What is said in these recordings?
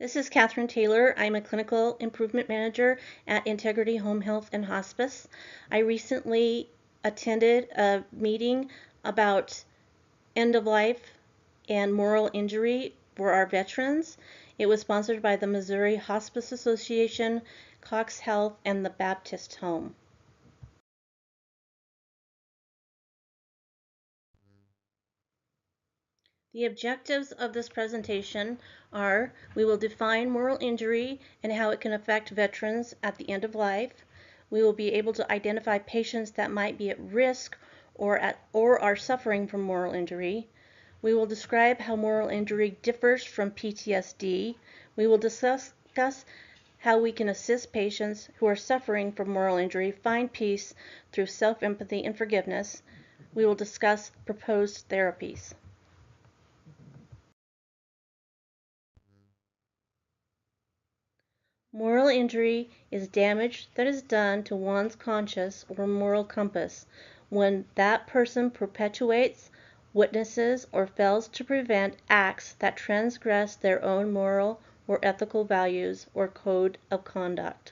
This is Kathryn Taylor. I'm a clinical improvement manager at Integrity Home Health and Hospice. I recently attended a meeting about end of life and moral injury for our veterans. It was sponsored by the Missouri Hospice Association, Cox Health, and the Baptist Home. The objectives of this presentation are: we will define moral injury and how it can affect veterans at the end of life. We will be able to identify patients that might be at risk or are suffering from moral injury. We will describe how moral injury differs from PTSD. We will discuss how we can assist patients who are suffering from moral injury find peace through self-empathy and forgiveness. We will discuss proposed therapies. Moral injury is damage that is done to one's conscience or moral compass when that person perpetuates, witnesses, or fails to prevent acts that transgress their own moral or ethical values or code of conduct.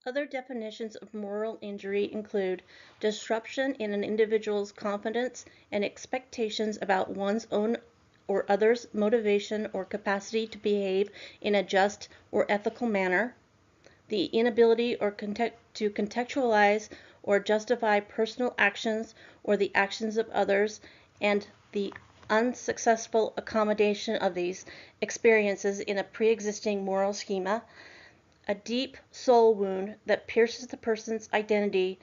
Other definitions of moral injury include disruption in an individual's confidence and expectations about one's own or others' motivation or capacity to behave in a just or ethical manner, the inability to contextualize or justify personal actions or the actions of others, and the unsuccessful accommodation of these experiences in a pre-existing moral schema, a deep soul wound that pierces the person's identity,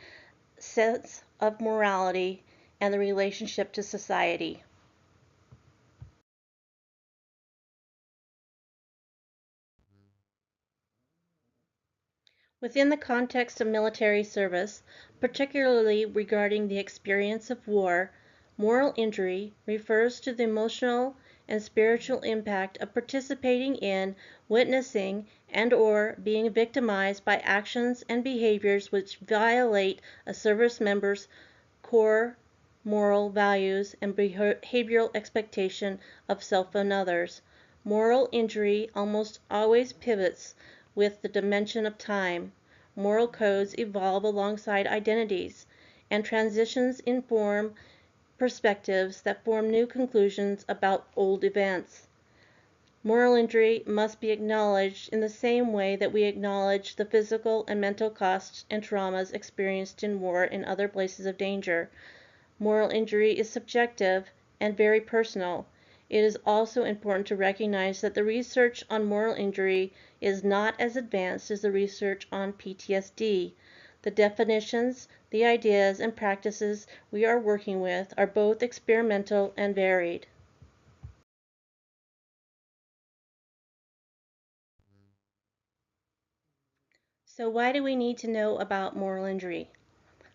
sense of morality, and the relationship to society. Within the context of military service, particularly regarding the experience of war, moral injury refers to the emotional and spiritual impact of participating in, witnessing, and/or being victimized by actions and behaviors which violate a service member's core moral values and behavioral expectation of self and others. Moral injury almost always pivots with the dimension of time. Moral codes evolve alongside identities, and transitions inform perspectives that form new conclusions about old events. Moral injury must be acknowledged in the same way that we acknowledge the physical and mental costs and traumas experienced in war and other places of danger. Moral injury is subjective and very personal. It is also important to recognize that the research on moral injury is not as advanced as the research on PTSD. The definitions, the ideas, and practices we are working with are both experimental and varied. So why do we need to know about moral injury?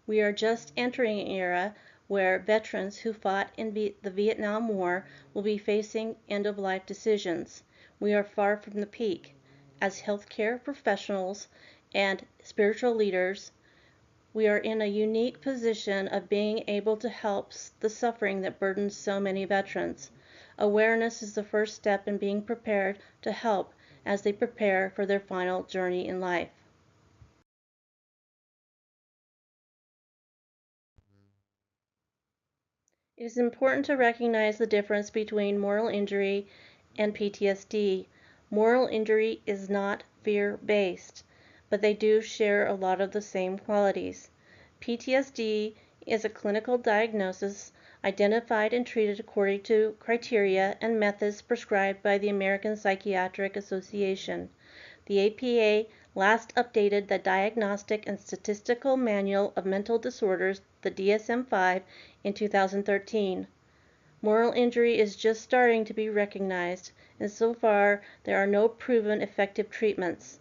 We are just entering an era where veterans who fought in the Vietnam War will be facing end-of-life decisions. We are far from the peak. As healthcare professionals and spiritual leaders, we are in a unique position of being able to help the suffering that burdens so many veterans. Awareness is the first step in being prepared to help as they prepare for their final journey in life. It is important to recognize the difference between moral injury and PTSD. Moral injury is not fear-based, but they do share a lot of the same qualities. PTSD is a clinical diagnosis identified and treated according to criteria and methods prescribed by the American Psychiatric Association. The APA last updated the Diagnostic and Statistical Manual of Mental Disorders, the DSM-5, in 2013. Moral injury is just starting to be recognized, and so far there are no proven effective treatments.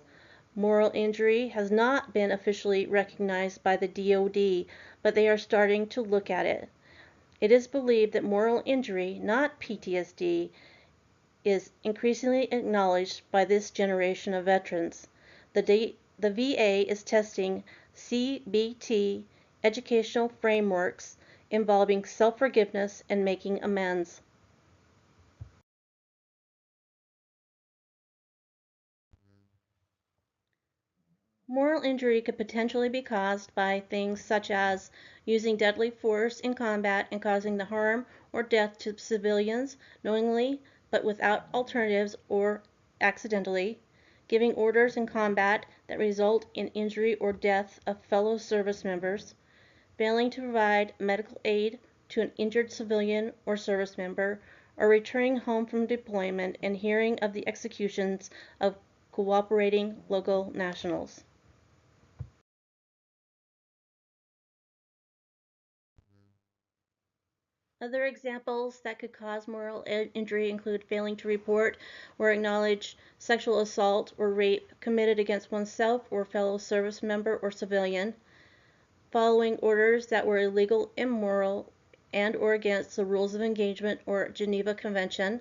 Moral injury has not been officially recognized by the DoD, but they are starting to look at it. It is believed that moral injury, not PTSD, is increasingly acknowledged by this generation of veterans. The VA is testing CBT educational frameworks involving self-forgiveness and making amends. Moral injury could potentially be caused by things such as using deadly force in combat and causing the harm or death to civilians knowingly but without alternatives or accidentally, giving orders in combat that result in injury or death of fellow service members, failing to provide medical aid to an injured civilian or service member, or returning home from deployment and hearing of the executions of cooperating local nationals. Other examples that could cause moral injury include failing to report or acknowledge sexual assault or rape committed against oneself or fellow service member or civilian, following orders that were illegal, immoral, and/or against the rules of engagement or Geneva Convention,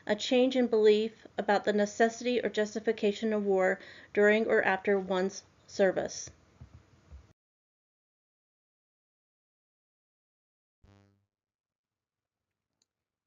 a change in belief about the necessity or justification of war during or after one's service.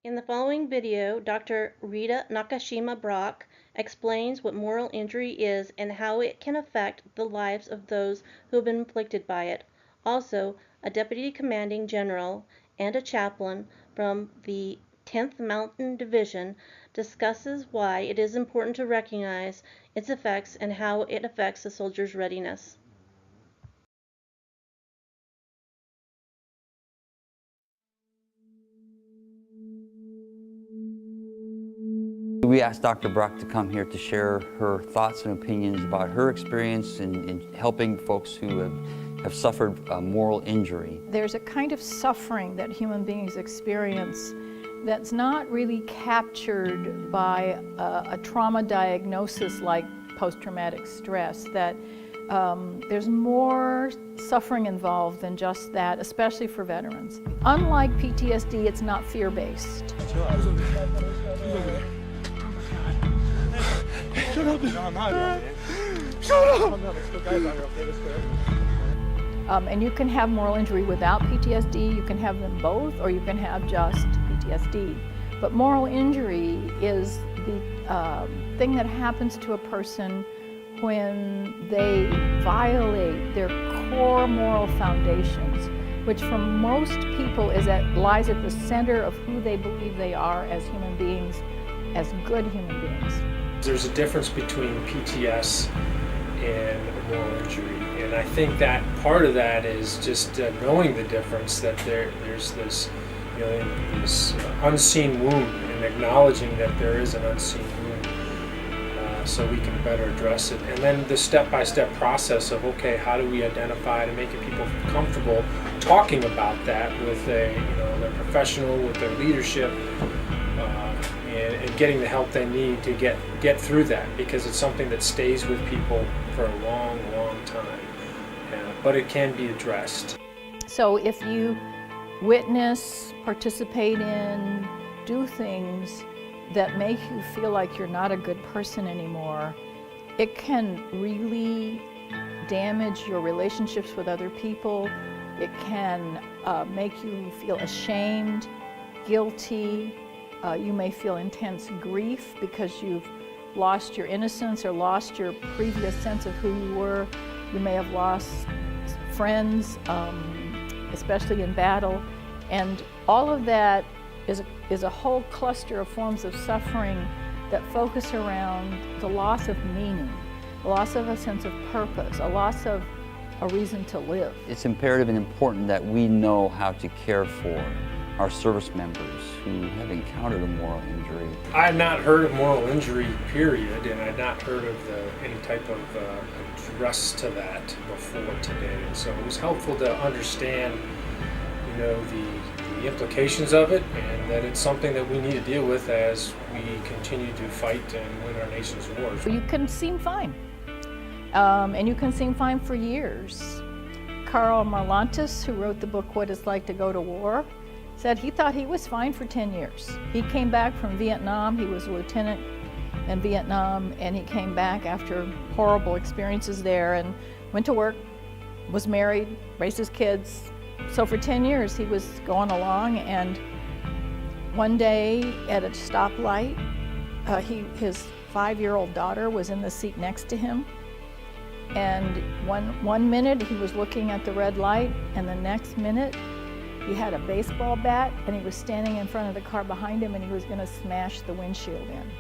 In the following video, Dr. Rita Nakashima Brock explains what moral injury is and how it can affect the lives of those who have been inflicted by it. Also, a Deputy Commanding General and a chaplain from the 10th Mountain Division discusses why it is important to recognize its effects and how it affects the soldier's readiness. We asked Dr. Brock to come here to share her thoughts and opinions about her experience in helping folks who have suffered moral injury. There's a kind of suffering that human beings experience that's not really captured by a trauma diagnosis like post-traumatic stress, that there's more suffering involved than just that, especially for veterans. Unlike PTSD, it's not fear-based. Shut up! No, I'm not, man. Shut up! And you can have moral injury without PTSD, you can have them both, or you can have just PTSD. But moral injury is the thing that happens to a person when they violate their core moral foundations, which for most people lies at the center of who they believe they are as human beings, as good human beings. There's a difference between PTS and moral injury, and I think that part of that is just knowing the difference, that there's this, this unseen wound, and acknowledging that there is an unseen wound, so we can better address it. And then the step-by-step process of, okay, how do we identify it and making people comfortable talking about that with their professional, with their leadership, and getting the help they need to get through that, because it's something that stays with people for a long, long time. But it can be addressed. So if you witness, participate in, do things that make you feel like you're not a good person anymore, it can really damage your relationships with other people. It can make you feel ashamed, guilty. You may feel intense grief because you've lost your innocence or lost your previous sense of who you were. You may have lost friends, especially in battle. And all of that is a whole cluster of forms of suffering that focus around the loss of meaning, the loss of a sense of purpose, a loss of a reason to live. It's imperative and important that we know how to care for our service members who have encountered a moral injury. I had not heard of moral injury, period, and I had not heard of any type of address to that before today. And so it was helpful to understand, the implications of it, and that it's something that we need to deal with as we continue to fight and win our nation's wars. You can seem fine, and you can seem fine for years. Karl Marlantes, who wrote the book What It's Like to Go to War, said he thought he was fine for 10 years. He came back from Vietnam. He was a lieutenant in Vietnam, and he came back after horrible experiences there and went to work, was married, raised his kids, So for 10 years he was going along, and one day at a stoplight, his 5-year-old daughter was in the seat next to him. And one minute he was looking at the red light, and the next minute he had a baseball bat and he was standing in front of the car behind him, and he was going to smash the windshield in.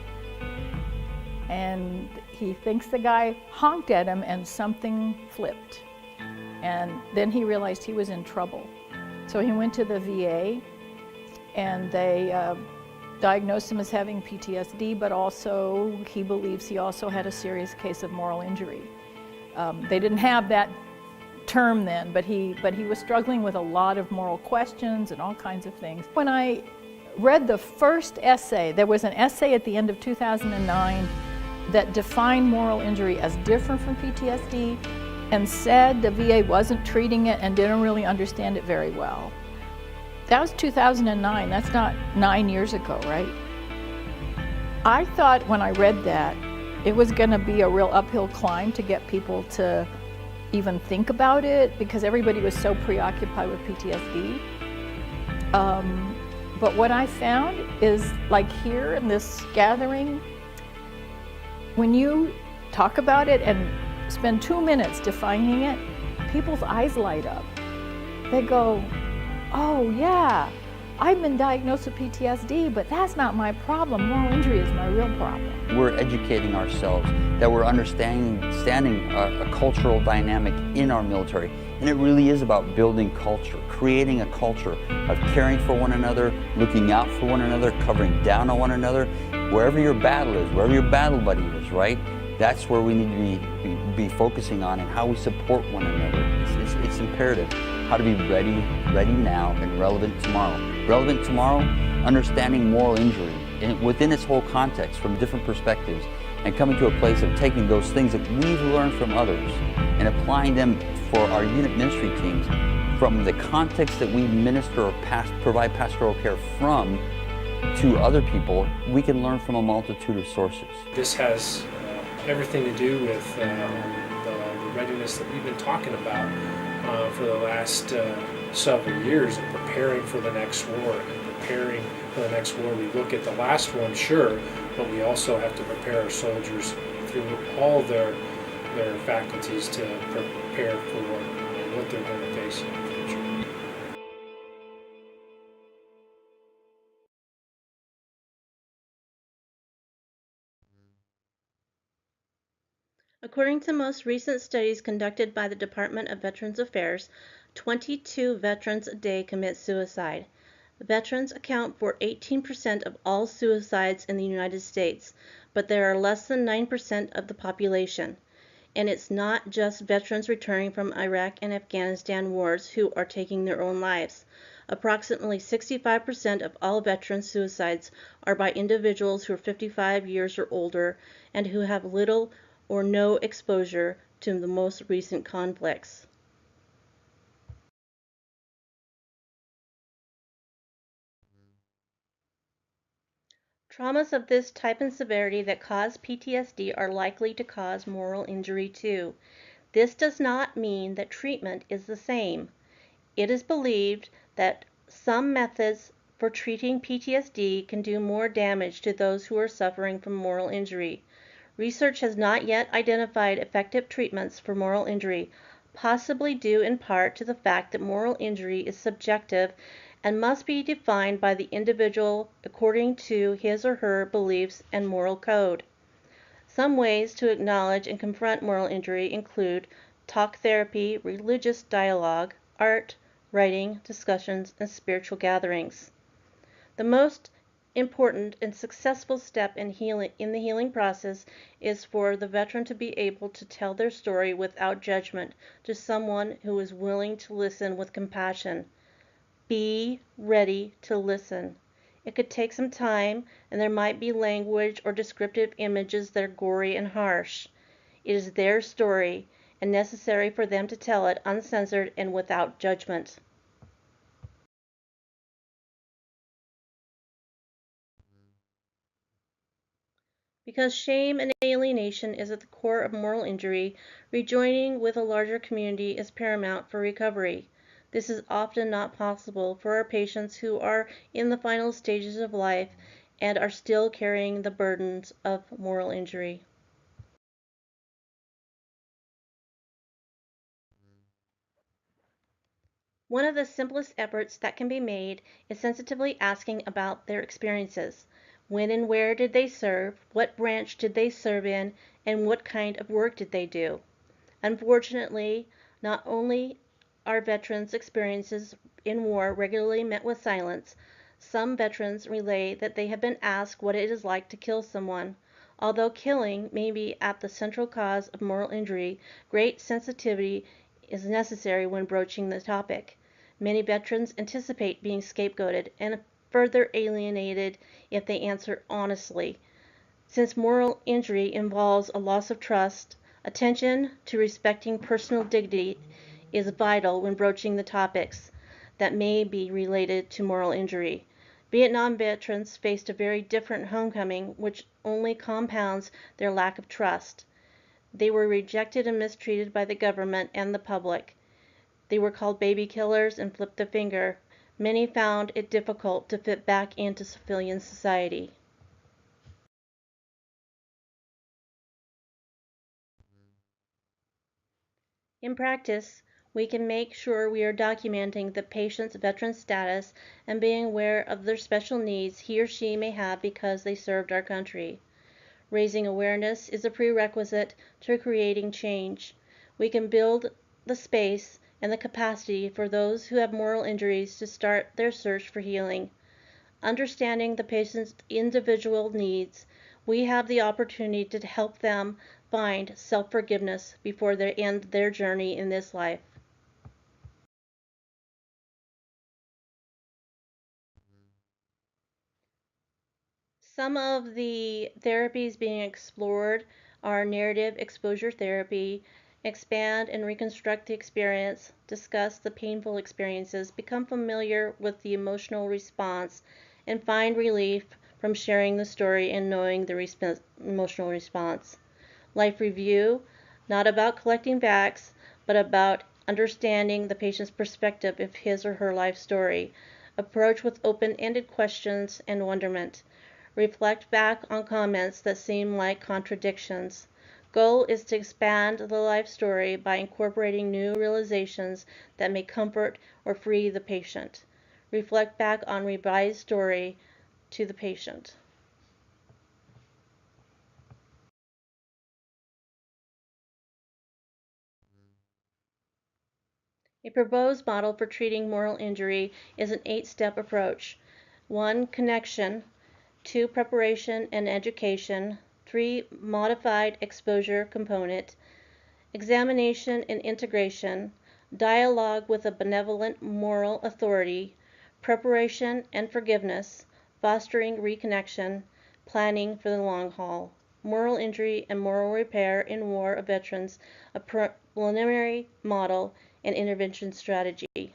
And he thinks the guy honked at him and something flipped. And then he realized he was in trouble. So he went to the VA, and they diagnosed him as having PTSD, but also he believes he also had a serious case of moral injury. They didn't have that term then, but he was struggling with a lot of moral questions and all kinds of things. When I read the first essay, there was an essay at the end of 2009 that defined moral injury as different from PTSD and said the VA wasn't treating it and didn't really understand it very well. That was 2009, that's not 9 years ago, right? I thought when I read that, it was gonna be a real uphill climb to get people to even think about it because everybody was so preoccupied with PTSD. But what I found is, like here in this gathering, when you talk about it and spend 2 minutes defining it, people's eyes light up. They go, oh yeah, I've been diagnosed with PTSD, but that's not my problem. Moral injury is my real problem. We're educating ourselves, that we're understanding a cultural dynamic in our military. And it really is about building culture, creating a culture of caring for one another, looking out for one another, covering down on one another. Wherever your battle is, wherever your battle buddy is, right? That's where we need to be focusing on, and how we support one another. It's imperative. How to be ready now and relevant tomorrow. Relevant tomorrow, understanding moral injury within its whole context from different perspectives, and coming to a place of taking those things that we've learned from others and applying them for our unit ministry teams from the context that we minister or provide pastoral care from to other people. We can learn from a multitude of sources. This has everything to do with the readiness that we've been talking about for the last several years, of preparing for the next war and preparing for the next war. We look at the last one, sure, but we also have to prepare our soldiers through all their faculties to prepare for what they're going to face in the future. According to most recent studies conducted by the Department of Veterans Affairs, 22 veterans a day commit suicide. Veterans account for 18% of all suicides in the United States, but they are less than 9% of the population. And it's not just veterans returning from Iraq and Afghanistan wars who are taking their own lives. Approximately 65% of all veteran suicides are by individuals who are 55 years or older and who have little or no exposure to the most recent conflicts. Traumas of this type and severity that cause PTSD are likely to cause moral injury too. This does not mean that treatment is the same. It is believed that some methods for treating PTSD can do more damage to those who are suffering from moral injury. Research has not yet identified effective treatments for moral injury, possibly due in part to the fact that moral injury is subjective and must be defined by the individual according to his or her beliefs and moral code. Some ways to acknowledge and confront moral injury include talk therapy, religious dialogue, art, writing, discussions, and spiritual gatherings. The most important and successful step in the healing process is for the veteran to be able to tell their story without judgment to someone who is willing to listen with compassion. Be ready to listen. It could take some time, and there might be language or descriptive images that are gory and harsh. It is their story, and necessary for them to tell it uncensored and without judgment. Because shame and alienation is at the core of moral injury, rejoining with a larger community is paramount for recovery. This is often not possible for our patients who are in the final stages of life and are still carrying the burdens of moral injury. One of the simplest efforts that can be made is sensitively asking about their experiences. When and where did they serve? What branch did they serve in? And what kind of work did they do? Unfortunately, not only are veterans' experiences in war regularly met with silence, some veterans relay that they have been asked what it is like to kill someone. Although killing may be at the central cause of moral injury, great sensitivity is necessary when broaching the topic. Many veterans anticipate being scapegoated and further alienated if they answer honestly. Since moral injury involves a loss of trust, attention to respecting personal dignity is vital when broaching the topics that may be related to moral injury. Vietnam veterans faced a very different homecoming, which only compounds their lack of trust. They were rejected and mistreated by the government and the public. They were called baby killers and flipped the finger. Many found it difficult to fit back into civilian society. In practice, we can make sure we are documenting the patient's veteran status and being aware of their special needs he or she may have because they served our country. Raising awareness is a prerequisite to creating change. We can build the space and the capacity for those who have moral injuries to start their search for healing. Understanding the patient's individual needs, we have the opportunity to help them find self-forgiveness before they end their journey in this life. Some of the therapies being explored are narrative exposure therapy, expand and reconstruct the experience, discuss the painful experiences, become familiar with the emotional response, and find relief from sharing the story and knowing the emotional response. Life review, not about collecting facts, but about understanding the patient's perspective of his or her life story. Approach with open-ended questions and wonderment. Reflect back on comments that seem like contradictions. Goal is to expand the life story by incorporating new realizations that may comfort or free the patient. Reflect back on revised story to the patient. A proposed model for treating moral injury is an 8-step approach. 1. Connection. 2. Preparation and education. 3. Modified exposure component. Examination and integration. Dialogue with a benevolent moral authority. Preparation and forgiveness. Fostering reconnection. Planning for the long haul. Moral injury and moral repair in war of veterans, a preliminary model and intervention strategy.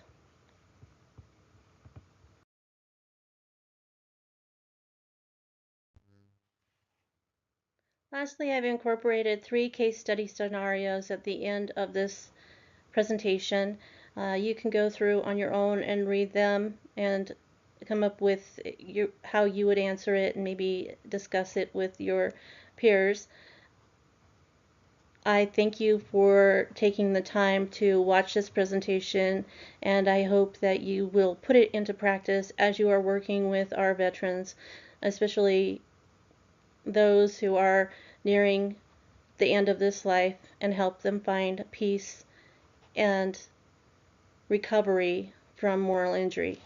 Lastly, I've incorporated 3 case study scenarios at the end of this presentation. You can go through on your own and read them and come up with how you would answer it and maybe discuss it with your peers. I thank you for taking the time to watch this presentation, and I hope that you will put it into practice as you are working with our veterans, especially those who are nearing the end of this life, and help them find peace and recovery from moral injury.